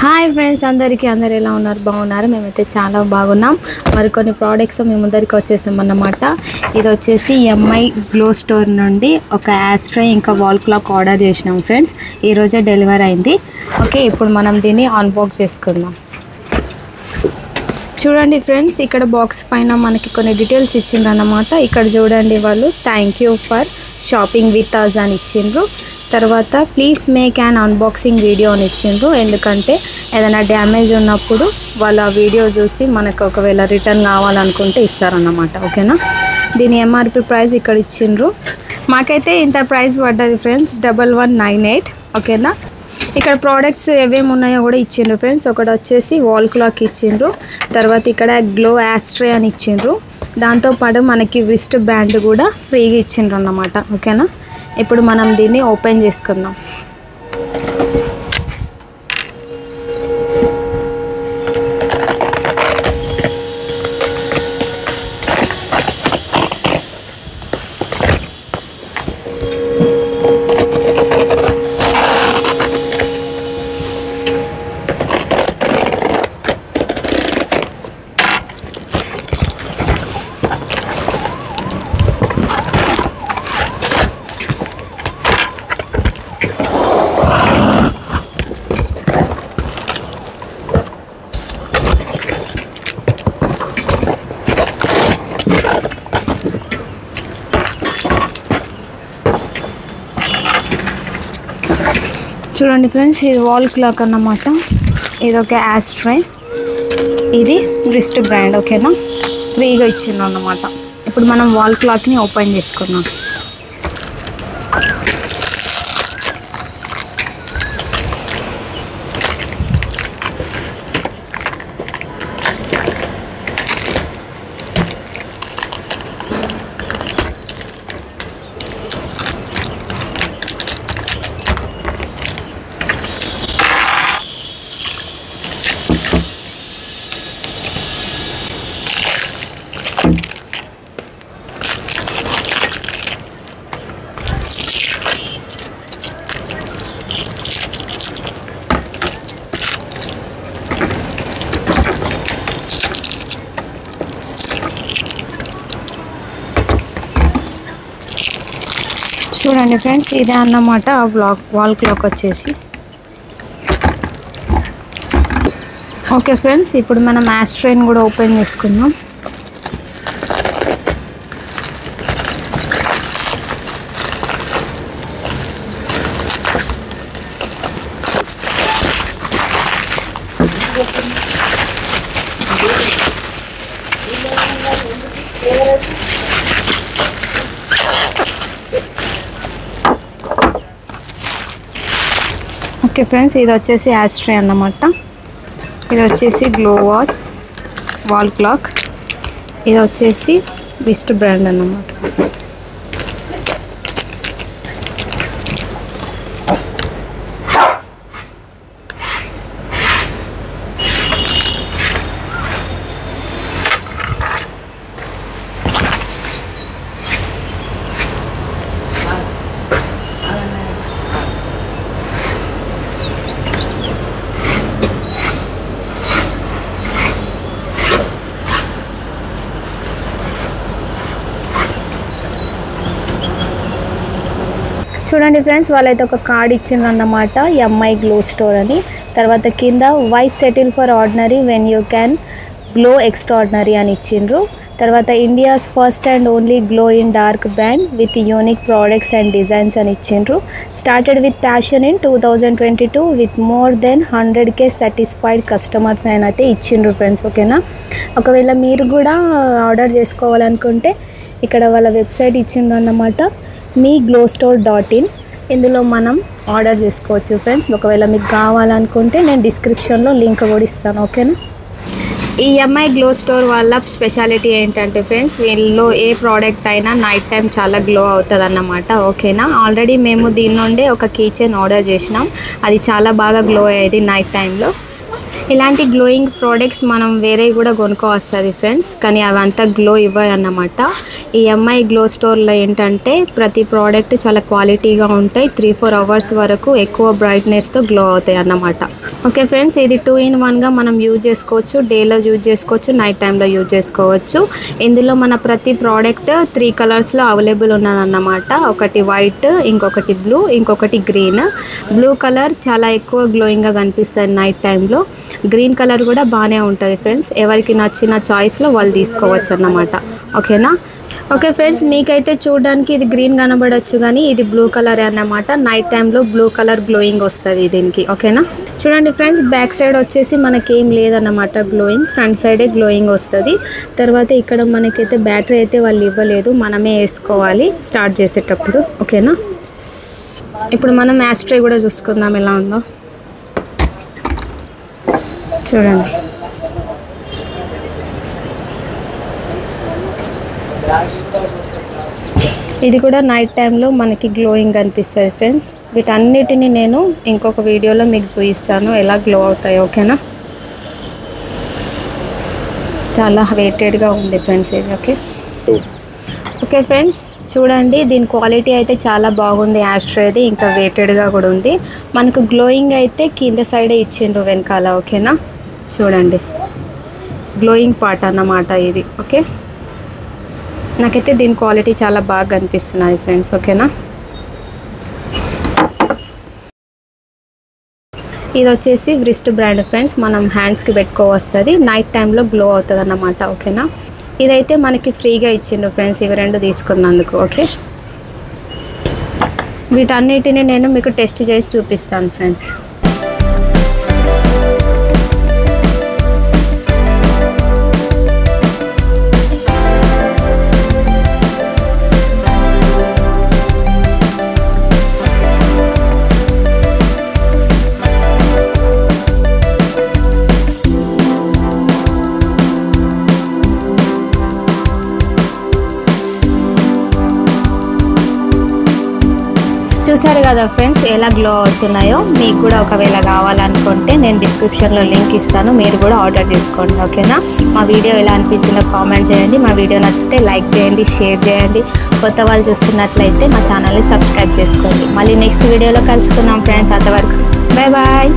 Hi friends, అందరూ ఎలా ఉన్నారు? బాగున్నారు? మేమైతే చాలా బాగున్నాం. మరికొన్ని ప్రోడక్ట్స్ మేము ముందరికి వచ్చేసాం అన్నమాట. ఇది వచ్చేసి ఎంఐ గ్లో స్టోర్ నుండి ఒక యాస్ట్రే ఇంకా వాల్ క్లాక్ ఆర్డర్ చేసినాం ఫ్రెండ్స్. ఈరోజే డెలివరీ అయింది. ఓకే, ఇప్పుడు మనం దీన్ని అన్బాక్స్ చేసుకుందాం. చూడండి ఫ్రెండ్స్, ఇక్కడ బాక్స్ పైన మనకి కొన్ని డీటెయిల్స్ ఇచ్చిండ్రు అన్నమాట. ఇక్కడ చూడండి, వాళ్ళు thank you for shopping with us అని ఇచ్చిండ్రు. తర్వాత please make an unboxing video అని ఇచ్చిండ్రు. ఎందుకంటే ఏదైనా డ్యామేజ్ ఉన్నప్పుడు వాళ్ళ వీడియో చూసి మనకు ఒకవేళ రిటర్న్ కావాలనుకుంటే ఇస్తారన్నమాట. ఓకేనా, దీని ఎంఆర్పి ప్రైస్ ఇక్కడ ఇచ్చిండ్రు. మాకైతే ఇంత ప్రైస్ పడ్డది ఫ్రెండ్స్, 1198. ఓకేనా, ఇక్కడ ప్రోడక్ట్స్ ఏమేమి ఉన్నాయో కూడా ఇచ్చిండ్రు ఫ్రెండ్స్. ఒకటి వచ్చేసి వాల్ క్లాక్ ఇచ్చిండ్రు. తర్వాత ఇక్కడ గ్లో యాస్ట్రే అని ఇచ్చిండ్రు. దాంతోపాటు మనకి రిస్ట్ బ్యాండ్ కూడా ఫ్రీగా ఇచ్చిండ్రు అన్నమాట. ఓకేనా, ఇప్పుడు మనం దీన్ని ఓపెన్ చేసుకుందాం. చూడండి ఫ్రెండ్స్, ఇది వాల్ క్లాక్ అన్నమాట. ఇది ఒక యాస్ట్రే, ఇది రిస్ట్ బ్రాండ్. ఓకేనా, ఫ్రీగా ఇచ్చిండ్రు అన్నమాట. ఇప్పుడు మనం వాల్ క్లాక్ని ఓపెన్ చేసుకున్నాం. చూడండి ఫ్రెండ్స్, ఇదే అన్నమాట వాల్ క్లాక్ వచ్చేసి. ఓకే ఫ్రెండ్స్, ఇప్పుడు మనం యాస్ట్రేని కూడా ఓపెన్ చేసుకుందాం. ఓకే ఫ్రెండ్స్, ఇది వచ్చేసి యాస్ట్రే అన్నమాట. ఇది వచ్చేసి గ్లో వాల్ క్లాక్. ఇది వచ్చేసి రిస్ట్ బ్రాండ్ అన్నమాట. చూడండి ఫ్రెండ్స్, వాళ్ళైతే ఒక కార్డ్ ఇచ్చిండ్రు అన్నమాట, ఎంఐ గ్లో స్టోర్ అని. తర్వాత కింద why settle for ordinary when you can glow extraordinary అని ఇచ్చిండ్రు. తర్వాత India's first and only glow in dark brand with unique products and designs అని ఇచ్చిండ్రు. Started with passion in 2022 with more than 100K satisfied customers అని అయితే ఇచ్చిండ్రు friends. ఓకేనా, ఒకవేళ మీరు కూడా ఆర్డర్ చేసుకోవాలనుకుంటే ఇక్కడ వాళ్ళ వెబ్సైట్ ఇచ్చిండ్రు అన్నమాట, meglowstore.in. ఇందులో మనం ఆర్డర్ చేసుకోవచ్చు ఫ్రెండ్స్. ఒకవేళ మీకు కావాలనుకుంటే నేను డిస్క్రిప్షన్లో లింక్ కూడా ఇస్తాను. ఓకేనా, ఈ ఎంఐ గ్లో స్టోర్ వాళ్ళ స్పెషాలిటీ ఏంటంటే ఫ్రెండ్స్, వీళ్ళు ఏ ప్రోడక్ట్ అయినా నైట్ టైం చాలా గ్లో అవుతుంది అన్నమాట. ఓకేనా, ఆల్రెడీ మేము దీని నుండి ఒక కీ చైన్ ఆర్డర్ చేసినాం. అది చాలా బాగా గ్లో అయ్యేది నైట్ టైంలో. ఇలాంటి గ్లోయింగ్ ప్రోడక్ట్స్ మనం వేరే కూడా కొనుక్కోవస్తుంది ఫ్రెండ్స్, కానీ అవంతా గ్లో ఇవ్వవు అన్నమాట. ఈ ఎంఐ గ్లో స్టోర్లో ఏంటంటే ప్రతి ప్రోడక్ట్ చాలా క్వాలిటీగా ఉంటాయి, 3-4 అవర్స్ వరకు ఎక్కువ బ్రైట్నెస్తో గ్లో అవుతాయి అన్నమాట. ఓకే ఫ్రెండ్స్, ఇది 2-in-1గా మనం యూజ్ చేసుకోవచ్చు, డేలో యూజ్ చేసుకోవచ్చు, నైట్ టైంలో యూజ్ చేసుకోవచ్చు. ఇందులో మన ప్రతి ప్రోడక్ట్ 3 కలర్స్లో అవైలబుల్ ఉన్నదన్నమాట. ఒకటి వైట్, ఇంకొకటి బ్లూ, ఇంకొకటి గ్రీన్. బ్లూ కలర్ చాలా ఎక్కువ గ్లోయింగ్గా కనిపిస్తుంది నైట్ టైంలో, గ్రీన్ కలర్ కూడా బాగానే ఉంటుంది ఫ్రెండ్స్. ఎవరికి నచ్చిన చాయిస్లో వాళ్ళు తీసుకోవచ్చు అన్నమాట. ఓకేనా? ఓకే ఫ్రెండ్స్, మీకైతే చూడడానికి ఇది గ్రీన్ కనబడవచ్చు, కానీ ఇది బ్లూ కలర్ అన్నమాట. నైట్ టైంలో బ్లూ కలర్ గ్లోయింగ్ వస్తుంది దీనికి. ఓకేనా? చూడండి ఫ్రెండ్స్, బ్యాక్ సైడ్ వచ్చేసి మనకేం లేదన్నమాట గ్లోయింగ్, ఫ్రంట్ సైడే గ్లోయింగ్ వస్తుంది. తర్వాత ఇక్కడ మనకైతే బ్యాటరీ అయితే వాళ్ళు ఇవ్వలేదు, మనమే వేసుకోవాలి స్టార్ట్ చేసేటప్పుడు. ఓకేనా? ఇప్పుడు మనం యాస్ట్రే కూడా చూసుకుందాం ఎలా ఉందో. చూడండి, ఇది కూడా నైట్ టైంలో మనకి గ్లోయింగ్ అనిపిస్తుంది ఫ్రెండ్స్. వీటన్నిటిని నేను ఇంకొక వీడియోలో మీకు చూపిస్తాను ఎలా గ్లో అవుతాయి. ఓకేనా? చాలా వెయిటెడ్గా ఉంది ఫ్రెండ్స్ ఇది. ఓకే ఫ్రెండ్స్, చూడండి దీని క్వాలిటీ అయితే చాలా బాగుంది యాస్ట్రేది, ఇంకా వెయిటెడ్గా కూడా ఉంది. మనకు గ్లోయింగ్ అయితే కింద సైడే ఇచ్చిండ్రు వెనకాల. ఓకేనా? చూడండి, గ్లోయింగ్ పార్ట్ అన్నమాట ఇది. ఓకే, నాకైతే దీని క్వాలిటీ చాలా బాగా అనిపిస్తున్నది ఫ్రెండ్స్. ఓకేనా? ఇది వచ్చేసి వ్రిస్ట్ బ్రాండ్ ఫ్రెండ్స్, మనం హ్యాండ్స్కి పెట్టుకోవస్తుంది, నైట్ టైంలో గ్లో అవుతుంది అన్నమాట. ఓకేనా? ఇదైతే మనకి ఫ్రీగా ఇచ్చిండ్రు ఫ్రెండ్స్, ఇవి 2 తీసుకున్నందుకు. ఓకే, వీటన్నిటిని నేను మీకు టెస్ట్ చేసి చూపిస్తాను ఫ్రెండ్స్. చూసారు కదా ఫ్రెండ్స్ ఎలా గ్లో అవుతున్నాయో. మీకు కూడా ఒకవేళ కావాలనుకుంటే నేను డిస్క్రిప్షన్లో లింక్ ఇస్తాను, మీరు కూడా ఆర్డర్ చేసుకోండి. ఓకేనా? మా వీడియో ఎలా అనిపించిందో కామెంట్ చేయండి, మా వీడియో నచ్చితే లైక్ చేయండి, షేర్ చేయండి. కొత్త వాళ్ళు చూస్తున్నట్లయితే మా ఛానల్ని సబ్స్క్రైబ్ చేసుకోండి. మళ్ళీ నెక్స్ట్ వీడియోలో కలుసుకుందాం ఫ్రెండ్స్. అంతవరకు బాయ్ బాయ్.